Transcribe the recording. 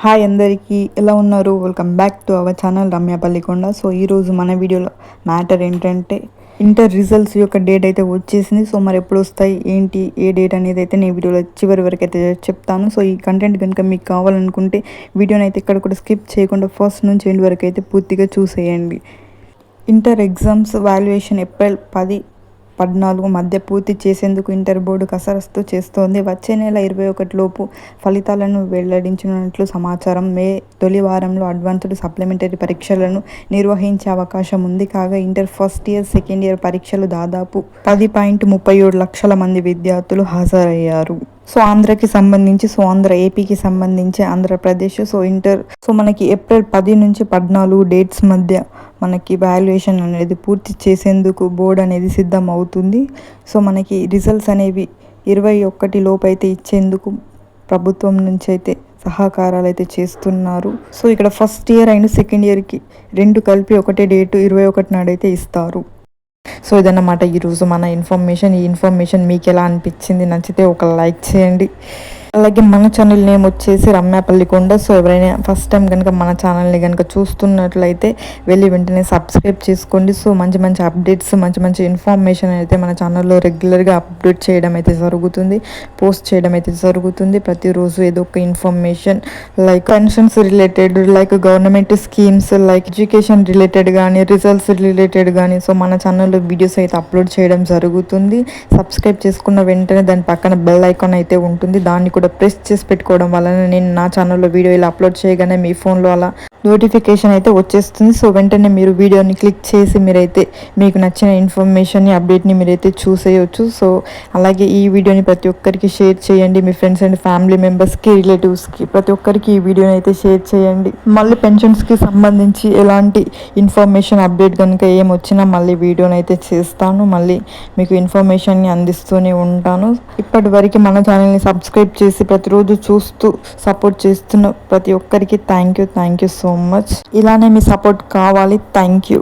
Hi అందరికీ ఎలా ఉన్నారు? Welcome back to our channel Ramya Pallikonda. So ఈరోజు మన వీడియోలో మ్యాటర్ ఏంటంటే ఇంటర్ రిజల్ట్స్ యొక్క డేట్ అయితే వచ్చేసింది. సో మరి ఎప్పుడు వస్తాయి ఏంటి ఏ డేట్ అనేది అయితే నేను వీడియోలో చివరి వరకు అయితే చెప్తాను. సో ఈ కంటెంట్ కనుక మీకు కావాలనుకుంటే వీడియోని అయితే ఇక్కడ కూడా స్కిప్ చేయకుండా ఫస్ట్ నుంచి ఎండ్ వరకు అయితే పూర్తిగా చూసేయండి. ఇంటర్ ఎగ్జామ్స్ వాల్యుయేషన్ ఏప్రిల్ 10-14 మధ్య పూర్తి చేసేందుకు ఇంటర్ బోర్డు కసరత్తు చేస్తోంది. వచ్చే నెల 21 లోపు ఫలితాలను వెల్లడించనున్నట్లు సమాచారం. మే తొలి వారంలో అడ్వాన్స్డ్ సప్లిమెంటరీ పరీక్షలను నిర్వహించే అవకాశం ఉంది. కాగా inter first year second year పరీక్షలు దాదాపు 10.37 లక్షల మంది విద్యార్థులు హాజరయ్యారు. సో ఆంధ్రకి సంబంధించి ఏపీకి సంబంధించి ఆంధ్రప్రదేశ్ ఇంటర్ మనకి ఏప్రిల్ 10 నుంచి 14 డేట్స్ మధ్య మనకి వాల్యుయేషన్ అనేది పూర్తి చేసేందుకు బోర్డు అనేది సిద్ధం అవుతుంది. సో మనకి రిజల్ట్స్ అనేవి 21 లోపు అయితే ఇచ్చేందుకు ప్రభుత్వం నుంచి అయితే సహకారాలు అయితే చేస్తున్నారు. సో ఇక్కడ ఫస్ట్ ఇయర్ అండ్ సెకండ్ ఇయర్కి రెండు కలిపి ఒకటే డేటు 21 నాడైతే ఇస్తారు. సో ఇదన్నమాట ఈరోజు మన ఇన్ఫర్మేషన్. ఈ ఇన్ఫర్మేషన్ మీకు ఎలా అనిపించింది? నచ్చితే ఒక లైక్ చేయండి. అలాగే మన ఛానల్ నేమ్ వచ్చేసి రమ్య పల్లికొండ. సో ఎవరైనా ఫస్ట్ టైం కనుక మన ఛానల్ని కనుక చూస్తున్నట్లయితే వెళ్ళి వెంటనే సబ్స్క్రైబ్ చేసుకోండి. సో మంచి మంచి అప్డేట్స్ మంచి ఇన్ఫర్మేషన్ అయితే మన ఛానల్లో రెగ్యులర్గా అప్డేట్ చేయడం అయితే జరుగుతుంది, పోస్ట్ చేయడం అయితే జరుగుతుంది. ప్రతిరోజు ఏదో ఒక information like pensions related, like government schemes, like education related కానీ రిజల్ట్స్ రిలేటెడ్ కానీ సో మన ఛానల్లో వీడియోస్ అయితే అప్లోడ్ చేయడం జరుగుతుంది. సబ్స్క్రైబ్ చేసుకున్న వెంటనే దాని పక్కన బెల్ ఐకాన్ అయితే ఉంటుంది, దాన్ని కూడా ప్రెస్ చేసి పెట్టుకోవడం వలన నేను నా ఛానల్లో వీడియో ఇలా అప్లోడ్ చేయగానే మీ ఫోన్లో అలా నోటిఫికేషన్ అయితే వచ్చేస్తుంది. సో వెంటనే మీరు వీడియోని క్లిక్ చేసి మీరైతే మీకు నచ్చిన ఇన్ఫర్మేషన్ని అప్డేట్ని మీరైతే చూసేయచ్చు. సో అలాగే ఈ వీడియోని ప్రతి ఒక్కరికి షేర్ చేయండి. మీ ఫ్రెండ్స్ అండ్ ఫ్యామిలీ మెంబర్స్కి, రిలేటివ్స్కి ప్రతి ఒక్కరికి ఈ వీడియోని అయితే షేర్ చేయండి. మళ్ళీ పెన్షన్స్కి సంబంధించి ఎలాంటి ఇన్ఫర్మేషన్ అప్డేట్ కనుక ఏమొచ్చినా మళ్ళీ వీడియోని అయితే చేస్తాను, మళ్ళీ మీకు ఇన్ఫర్మేషన్ని అందిస్తూనే ఉంటాను. ఇప్పటి వరకు మన ఛానల్ని సబ్స్క్రైబ్ చేసి ప్రతిరోజు చూస్తూ సపోర్ట్ చేస్తున్న ప్రతి ఒక్కరికి థ్యాంక్ యూ సో మచ్. ఇలానే మీ సపోర్ట్ కావాలి. Thank you.